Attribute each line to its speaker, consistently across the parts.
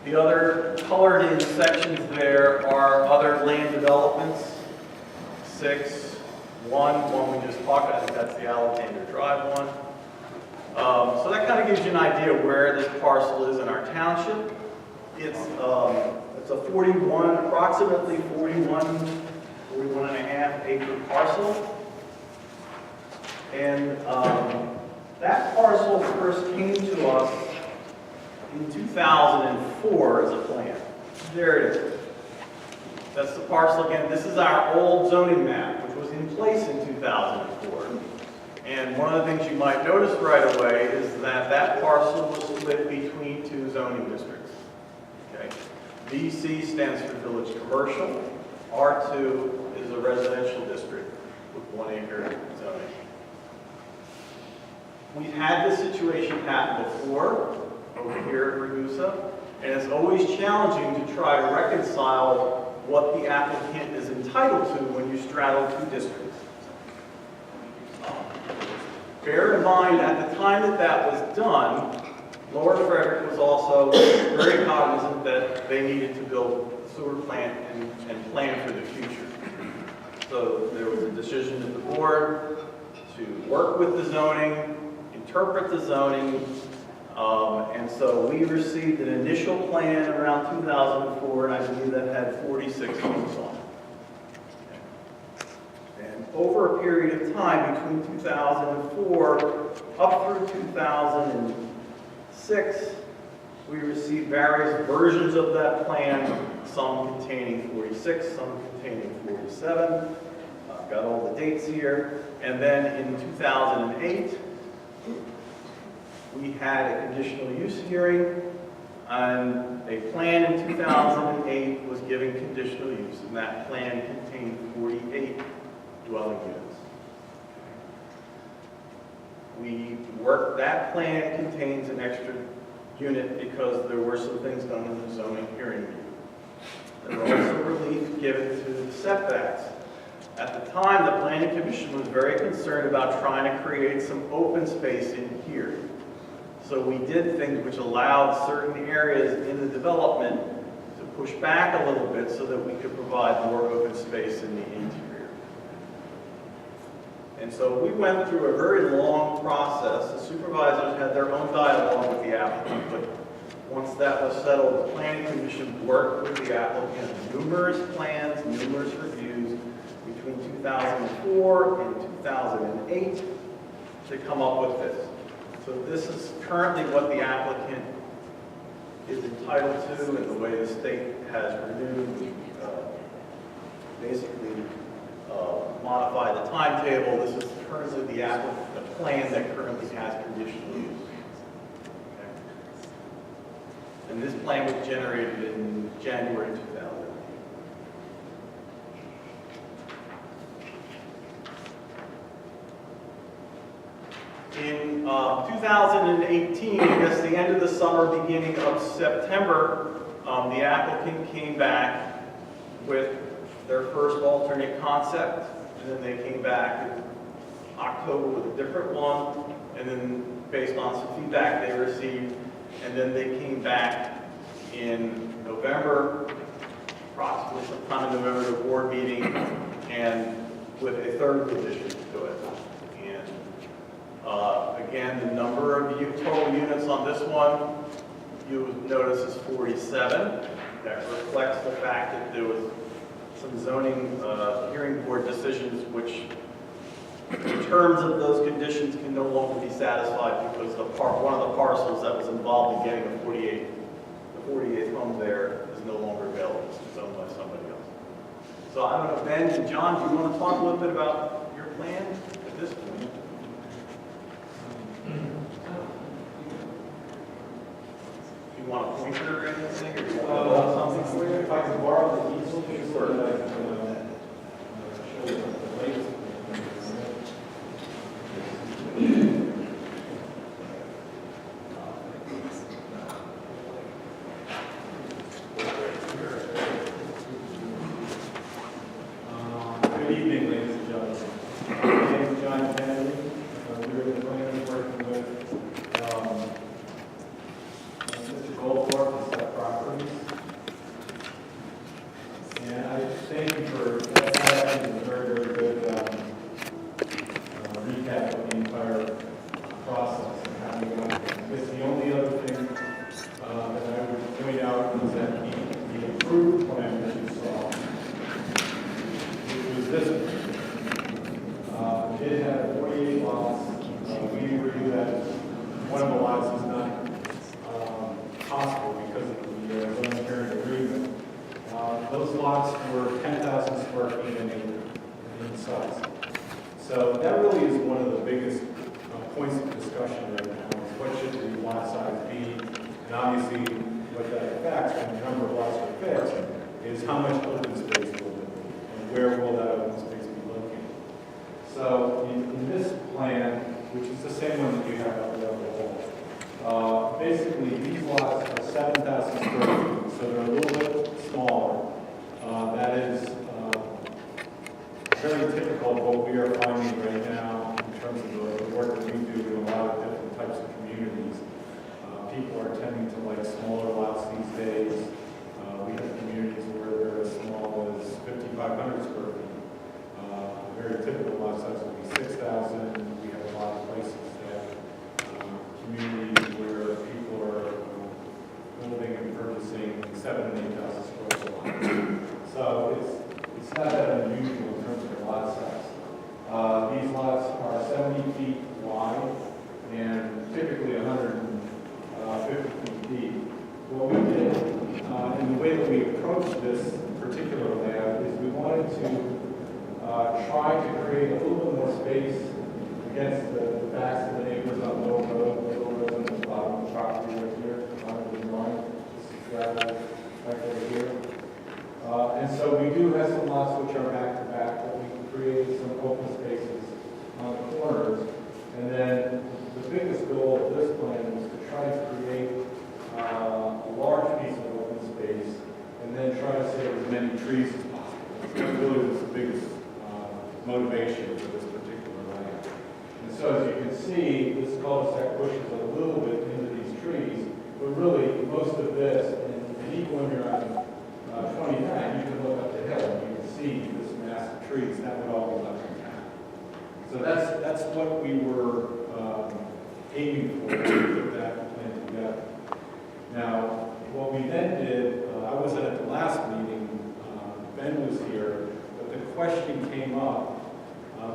Speaker 1: The other colored in sections there are other land developments. 6, 1 we just talked about, I think that's the Alexander Drive one. So that kind of gives you an idea of where this parcel is in our township. It's a approximately 41 and a half acre parcel. And that parcel first came to us in 2004 as a plan. There it is. That's the parcel again. This is our old zoning map, which was in place in 2004. And one of the things you might notice right away is that that parcel was split between 2 zoning districts. Okay. VC stands for Village Commercial. R2 is a residential district with 1 acre zoning. We've had this situation happen before over here at Ragusa, and it's always challenging to try to reconcile what the applicant is entitled to when you straddle 2 districts. Bear in mind, at the time that that was done, Lower Frederick was also very cognizant that they needed to build a sewer plant and plan for the future. So there was a decision at the board to work with the zoning, interpret the zoning, and so we received an initial plan around 2004, and I believe that had 46 homes on it. And over a period of time, between 2004 up through 2006, we received various versions of that plan, some containing 46, some containing 47. I've got all the dates here. And then in 2008, we had a conditional use hearing, and a plan in 2008 was given conditional use, and that plan contained 48 dwelling units. That plan contains an extra unit because there were some things done in the zoning hearing review. There was also relief given to the setbacks. At the time, the Planning Commission was very concerned about trying to create some open space in here. So we did things which allowed certain areas in the development to push back a little bit so that we could provide more open space in the interior. And so we went through a very long process. The supervisors had their own dialogue with the applicant, but once that was settled, the Planning Commission worked with the applicant on numerous plans, numerous reviews between 2004 and 2008 to come up with this. So this is currently what the applicant is entitled to, and the way the state has renewed, basically modified the timetable. This is currently the plan that currently has conditional use. Okay. And this plan was generated in January 2008. In 2018, I guess the end of the summer, beginning of September, the applicant came back with their first alternate concept, and then they came back in October with a different one, and then based on some feedback they received, and then they came back in November, approximately sometime in November, the board meeting, and with a third revision to it. Again, the number of total units on this one, you notice is 47. That reflects the fact that there was some zoning hearing board decisions which, in terms of those conditions, can no longer be satisfied because one of the parcels that was involved in getting the 48th home there is no longer available. It's owned by somebody else. So I don't know, Ben and John, do you want to talk a little bit about your plan at this point? You want a pointer or anything, or do you want something for you?
Speaker 2: If I could borrow the easel,
Speaker 1: Sure.
Speaker 2: so that I can show you the latest. Good evening, ladies and gentlemen. My name is John Kennedy. We're the planners working with Mr. Goldthorpe, his property. Those lots were 10,000 square feet in size. So that really is one of the biggest points of discussion right now, is what should the lot size be? And obviously, what that affects when the number of lots are fixed is how much open space will there be, and where will that open space be located. So in this plan, which is the same one that you have up there on the wall, basically these lots are 7,000 square feet, so they're a little bit smaller. That is very typical of what we are finding right now in terms of the work that we do in a lot of different types of communities. People are tending to like smaller lots these days. We have communities where they're as small as 5,500 square feet. Very typical lot size would be 6,000. We have a lot of places that communities where people are building and purchasing 7,000 and 8,000 square foot lots. So it's not that unusual in terms of lot size. These lots are 70 feet wide and typically 150 feet deep. What we did, in the way that we approached this particular layout, is we wanted to try to create a little bit more space against the backs of the neighbors on Middle Road. Middle Road on the bottom of the property right here, bottom of the drawing. This is gravel right over here. And so we do have some lots which are back to back, but we created some open spaces on the corners. And then the biggest goal of this plan was to try to create a large piece of open space and then try to save as many trees as possible. That really was the biggest motivation for this particular layout. And so as you can see, this cul-de-sac pushes a little bit into these trees, but really most of this, and even when you're on 29, you can look up the hill and you can see this mass of trees. That would all be left intact. So that's what we were aiming for when we put that plan together. Now, what we then did, I wasn't at the last meeting, Ben was here, but the question came up,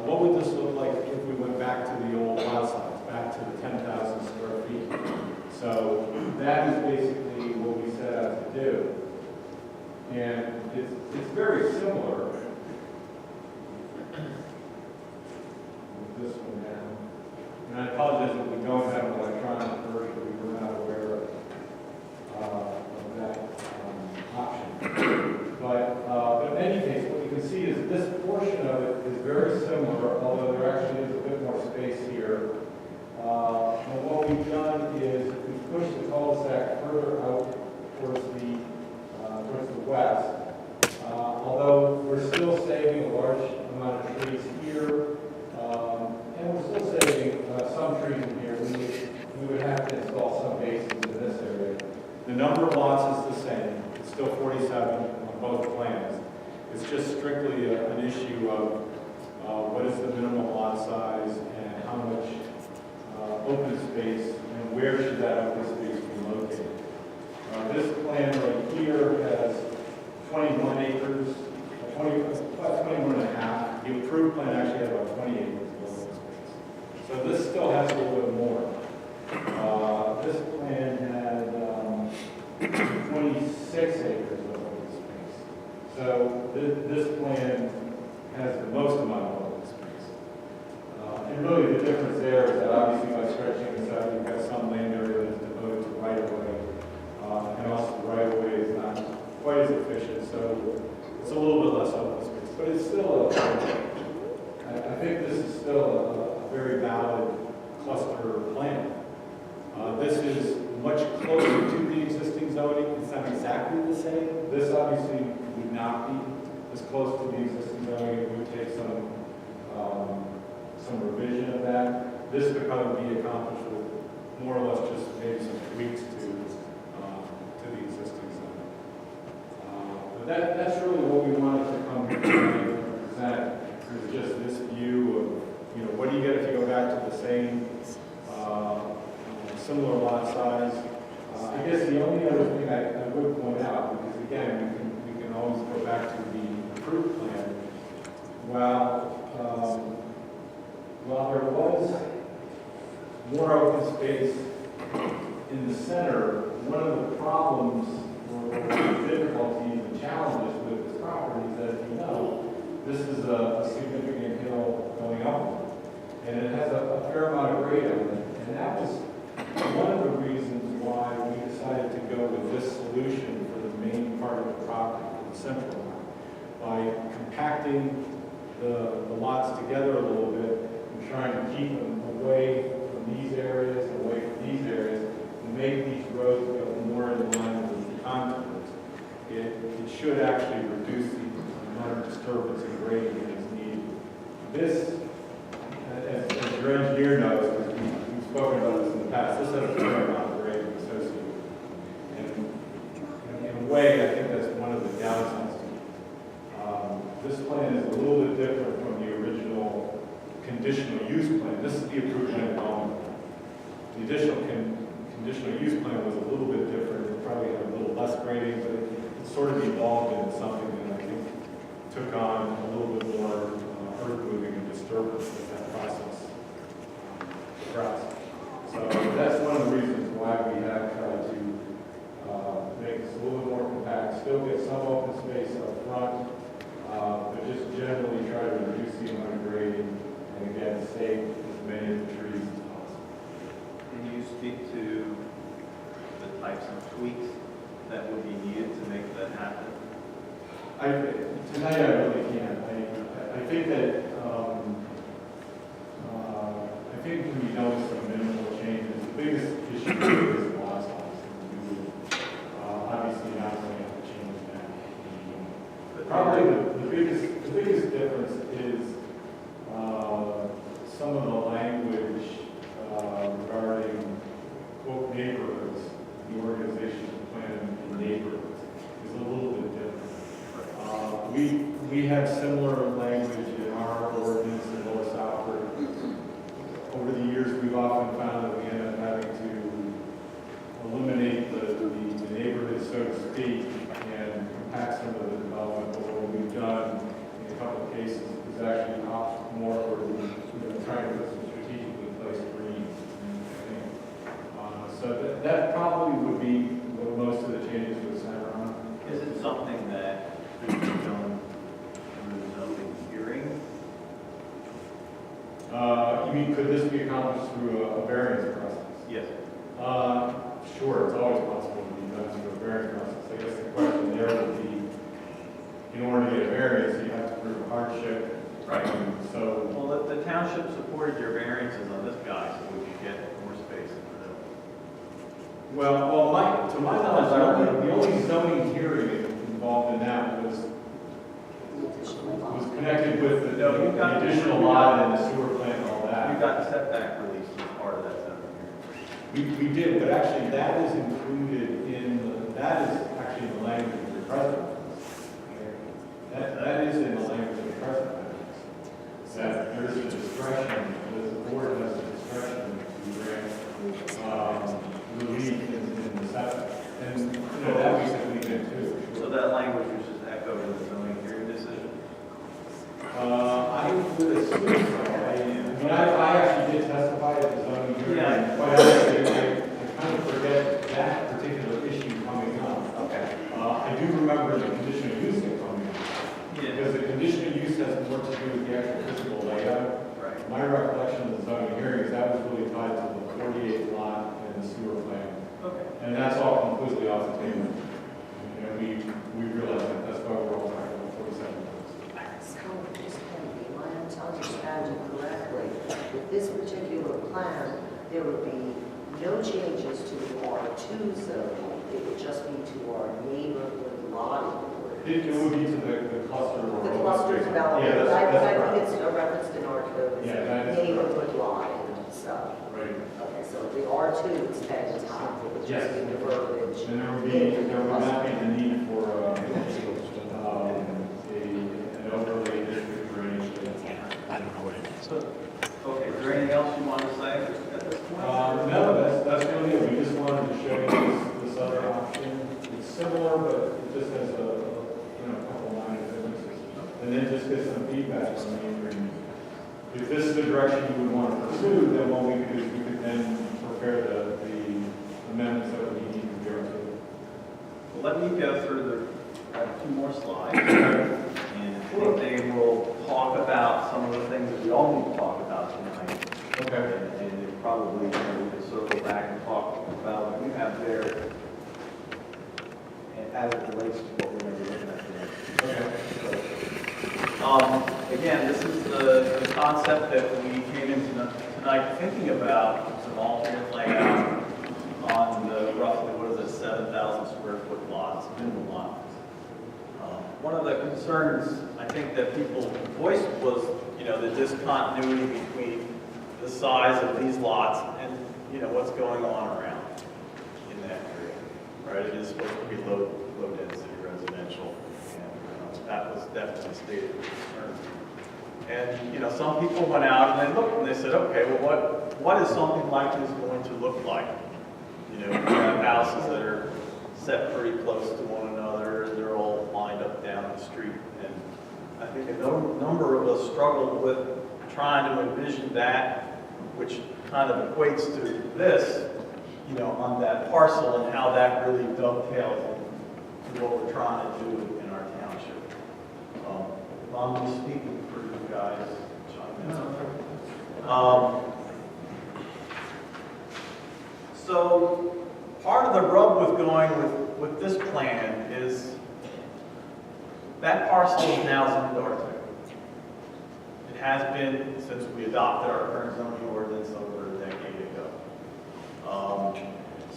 Speaker 2: what would this look like if we went back to the old lot size, back to the 10,000 square feet? So that is basically what we set out to do. And it's very similar. With this one now. And I apologize if we don't have an electronic version, we were not aware of that option. But in any case, what you can see is this portion of it is very similar, although there actually is a bit more space here. And what we've done is we've pushed the cul-de-sac further out towards the west. Although we're still saving a large amount of trees here, and we're still saving some trees in here. We would have to install some basins in this area. The number of lots is the same. It's still 47 on both plans. It's just strictly an issue of what is the minimum lot size and how much open space and where should that open space be located. This plan right here has 21 acres, 21 and a half. The approved plan actually had about 20 acres of open space. So this still has a little bit more. This plan had 26 acres of open space. So this plan has the most amount of open space. And really the difference there is that obviously by stretching this out, you've got some land area that's devoted to right-of-way. And also the right-of-way is not quite as efficient, so it's a little bit less open space. But it's still, I think this is still a very valid cluster plan. This is much closer to the existing zoning. It's not exactly the same. This obviously would not be as close to the existing zoning. It would take some revision of that. This could probably be accomplished with more or less just maybe some tweaks to the existing zoning. But that's really what we wanted to come here and present. Is just this view of, what do you get if you go back to the same similar lot size. I guess the only other thing I would point out, because again, we can always go back to the approved plan. While there was more open space in the center, one of the problems, or or the difficulties and challenges with this property is that, as you know, this is a significant hill going up, and it has a fair amount of grade on it. And that was one of the reasons why we decided to go with this solution for the main part of the property, the central one, by compacting the lots together a little bit and trying to keep them away from these areas, away from these areas, and make these roads go more in line with the contours. It should actually reduce the amount of disturbance and grading that is needed. This, as your engineer knows, because we've spoken about this in the past, this has a fair amount of grading associated with it. And in a way, I think that's one of the downsides to it. This plan is a little bit different from the original conditional use plan. This is the approved land development plan. The additional conditional use plan was a little bit different. It probably had a little less grading, but it sort of evolved into something that I think took on a little bit more earth moving and disturbance as that process progressed. So that's one of the reasons why we have tried to make this a little bit more compact, still get some open space up front, but just generally try to reduce the amount of grading and again save as many of the trees as possible.
Speaker 3: Can you speak to the types of tweaks that would be needed to make that happen?
Speaker 2: Tonight I really can't. I think that I think when you notice some minimal changes, the biggest issue is lot size. Obviously not going to have to change that. But probably the biggest difference is some of the language regarding quote neighborhoods, the organization of plan in neighborhoods is a little bit different. We have similar language in our ordinance in Lower Southford. Over the years, we've often found that we end up having to eliminate the neighborhood, so to speak, and compact some of the development. But what we've done in a couple of cases is actually opt more for trying to put some strategically placed greens. So that probably would be what most of the changes would center on.
Speaker 3: Is it something that could be done through the zoning hearing?
Speaker 2: You mean, could this be accomplished through a variance process?
Speaker 3: Yes.
Speaker 2: Sure, it's always possible to be done through a variance process. I guess the question there would be, in order to get a variance, you have to prove a hardship.
Speaker 3: Right.
Speaker 2: So,
Speaker 3: Well, the township supported your variances on this guy, so we could get more space in the middle.
Speaker 2: to my knowledge, the only zoning hearing involved in that was connected with the additional lot and the sewer plant and all
Speaker 3: You
Speaker 2: that.
Speaker 3: got setback relief as part of that zoning hearing.
Speaker 2: We did, but actually that is included that is actually in the language of the present. That is in the language of the present. That there is a discretion, the board has a discretion to grant relief in the setback. And that we said we did too.
Speaker 3: So that language was just echoed in the zoning hearing decision?
Speaker 2: I would assume so. I actually did testify at the zoning hearing.
Speaker 3: Yeah.
Speaker 2: Quite honestly, I kind of forget that particular issue coming up.
Speaker 3: Okay.
Speaker 2: I do remember the conditional use coming up.
Speaker 3: Yeah.
Speaker 2: Because the conditional use has more to do with the actual physical layout.
Speaker 3: Right.
Speaker 2: My recollection of the zoning hearing is that was really tied to the 48 lot and the sewer plan.
Speaker 3: Okay.
Speaker 2: And that's all completely off the table. We realize that that's why we're all talking about 47 lots.
Speaker 4: So, just to understand you correctly, with this particular plan, there would be no changes to the R2 zone. It would just be to our neighborhood lot.
Speaker 2: It would be to the cluster or
Speaker 4: The cluster development.
Speaker 2: Yeah,
Speaker 4: I
Speaker 2: that's
Speaker 4: think
Speaker 2: correct.
Speaker 4: it's referenced in our code.
Speaker 2: Yeah, that is
Speaker 4: Neighborhood lot and stuff.
Speaker 2: Right.
Speaker 4: Okay, so the R2 is at the top, it would just be the verbiage.
Speaker 2: And there would not be the need for an overlay district or anything.
Speaker 3: Okay, is there anything else you want to say at this point?
Speaker 2: No, that's really it. We just wanted to show you this other option. It's similar, but it just has a couple minor differences. And then just get some feedback from you. And if this is the direction you would want to pursue, then what we could do is we could then prepare the amendments that we need to go to.
Speaker 3: let me go through I have a few more slides, and I think they will talk about some of the things that we all need to talk about tonight.
Speaker 2: Okay.
Speaker 3: And it probably, we can circle back and talk about what you have there, and as it relates to what we're going to be looking at today.
Speaker 2: Okay.
Speaker 3: Again, this is the concept that we came into tonight thinking about. It's an alternate layout on the roughly, 7,000 square foot lots, minimum lots. One of the concerns I think that people voiced was, the discontinuity between the size of these lots and, what's going on around in that area, right? It is supposed to be low density residential, and that was definitely stated concern. And, some people went out and they looked and they said, okay, well, what is something like this going to look like? We have houses that are set pretty close to one another, they're all lined up down the street, and I think a number of us struggled with trying to envision that, which kind of equates to this, on that parcel, and how that really dovetails into what we're trying to do in our township. If I'm just speaking for you guys, so part of the rub with going with this plan is that parcel is now zoned R2. It has been since we adopted our current zoning ordinance over a decade ago.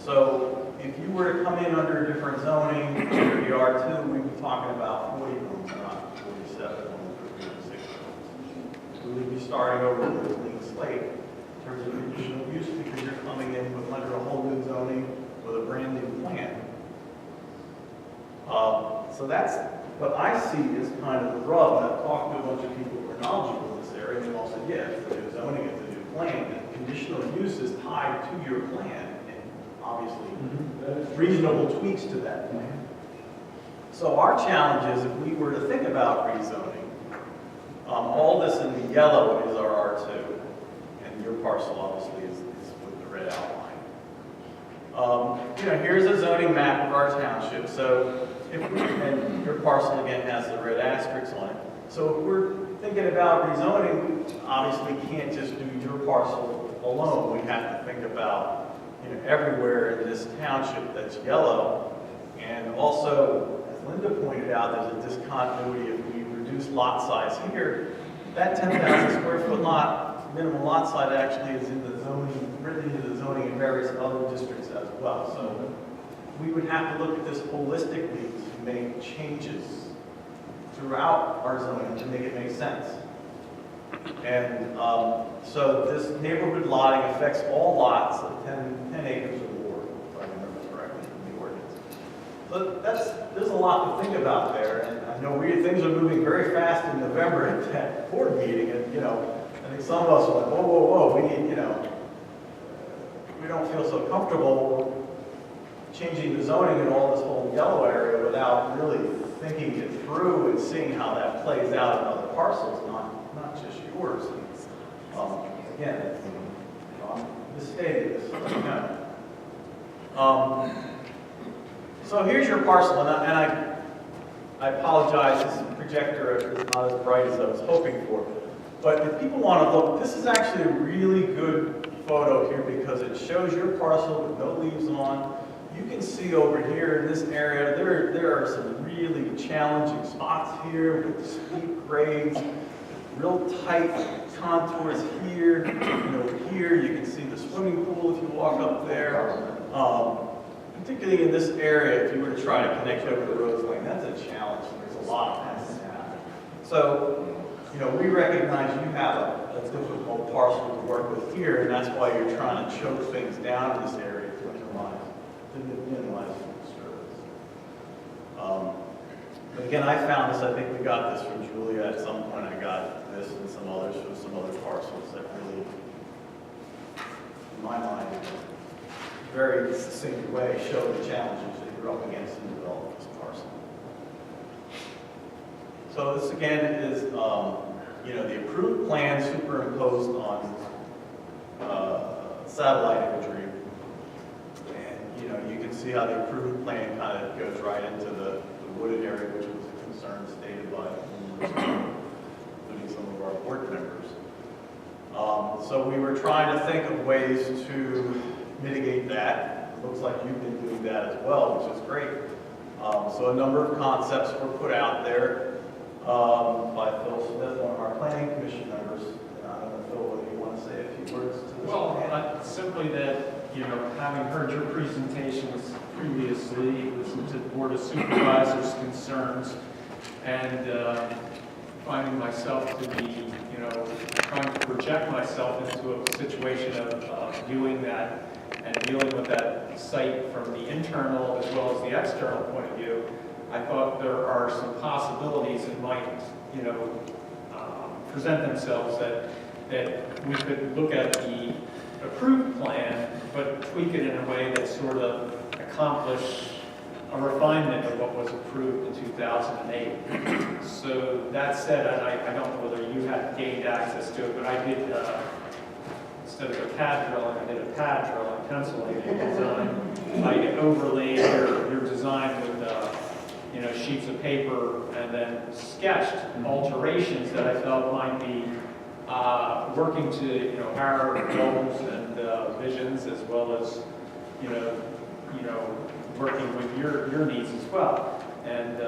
Speaker 3: So if you were to come in under a different zoning, under the R2, we'd be talking about 40 homes, not 47 homes or 56 homes. We would be starting over with a clean slate in terms of conditional use, because you're coming in with under a whole new zoning with a brand new plan. So that's what I see as kind of the rub. And I've talked to a bunch of people who are knowledgeable in this area, and they all said, yeah, it's the new zoning, it's the new plan, and conditional use is tied to your plan, and obviously reasonable tweaks to that plan. So our challenge is, if we were to think about rezoning, all this in the yellow is our R2, and your parcel obviously is with the red outline. Here's a zoning map of our township. So and your parcel again has the red asterisks on it. So if we're thinking about rezoning, we obviously can't just do your parcel alone. We have to think about, everywhere in this township that's yellow. And also, as Linda pointed out, there's a discontinuity. If we reduce lot size here, that 10,000 square foot lot, minimum lot size actually is in the zoning, written into the zoning in various other districts as well. So we would have to look at this holistically to make changes throughout our zoning to make it make sense. And so this neighborhood lotting affects all lots of 10 acres or more, if I remember correctly from the ordinance. So there's a lot to think about there. And I know things are moving very fast in November at that board meeting. And, I think some of us are like, whoa, we need, we don't feel so comfortable changing the zoning in all this whole yellow area without really thinking it through and seeing how that plays out in other parcels, not just yours. Again, I'm misstating this. So here's your parcel, and I apologize, this projector is not as bright as I was hoping for. But if people want to look, this is actually a really good photo here because it shows your parcel with no leaves on. You can see over here in this area, there are some really challenging spots here with steep grades, real tight contours here. Here you can see the swimming pool if you walk up there. Particularly in this area, if you were to try to connect over the roads lane, that's a challenge. There's a lot of that to happen. So, we recognize you have a difficult parcel to work with here, and that's why you're trying to choke things down in this area to minimize disturbance. But again, I found this, I think we got this from Julia at some point. I got this and some others from some other parcels that really, in my mind, in a very succinct way, show the challenges that you're up against in developing this parcel. So this again is, the approved plan superimposed on satellite imagery. And, you can see how the approved plan kind of goes right So we were trying to think of ways to mitigate that. It looks like you've been doing that as well, which is great. So a number of concepts were put out there by Phil Smith, one of our planning commission members. I don't know, Phil, whether you want to say a few words to this?
Speaker 5: Well, simply that, having heard your presentations previously, listened to the Board of Supervisors' concerns, and finding myself to be, trying to project myself into a situation of doing that and dealing with that site from the internal as well as the external point of view, I thought there are some possibilities that might, present themselves that we could look at the approved plan, but tweak it in a way that sort of accomplish a refinement of what was approved in 2008. So that said, I don't know whether you had gained access to it, but I did, instead of a CAD drawing, I did a pad drawing, penciling design. I overlaid your design with sheets of paper and then sketched alterations that I felt might be working to our goals and visions, as well as working with your needs as well. And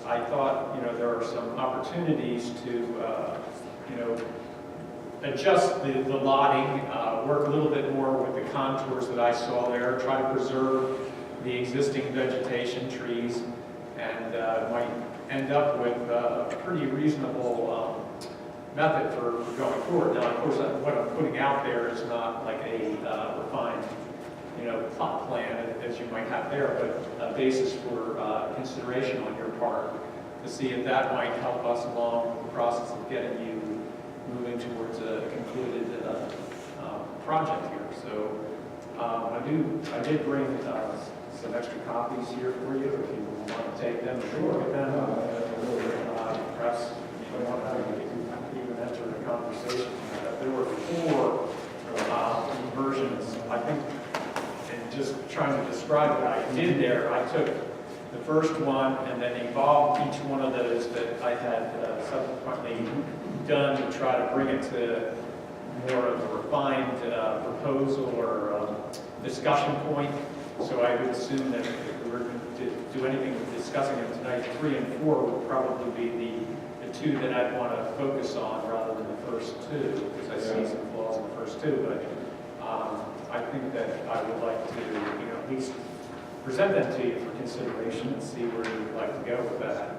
Speaker 5: I thought there are some opportunities to adjust the lotting, work a little bit more with the contours that I saw there, try to preserve the existing vegetation, trees, and might end up with a pretty reasonable method for going forward. Now, of course, what I'm putting out there is not like a refined, plot plan as you might have there, but a basis for consideration on your part to see if that might help us along the process of getting you moving towards a concluded project here. So I did bring some extra copies here for you if you want to take them and look at them. Perhaps you want to even enter a conversation. There were 4 versions. I think, and just trying to describe what I did there, I took the first one and then evolved each one of those that I had subsequently done to try to bring it to more of a refined proposal or discussion point. So I would assume that if we were to do anything with discussing them tonight, 3 and 4 would probably be the 2 that I'd want to focus on rather than the first 2, because I see some flaws in the first 2. But I think that I would like to, at least present them to you for consideration and see where you'd like to go with that.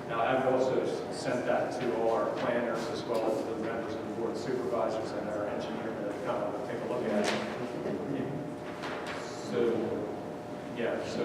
Speaker 5: Now, I've also sent that to all our planners as well as the members of the Board of Supervisors and our engineer to kind of take a look at it. So, yeah, so.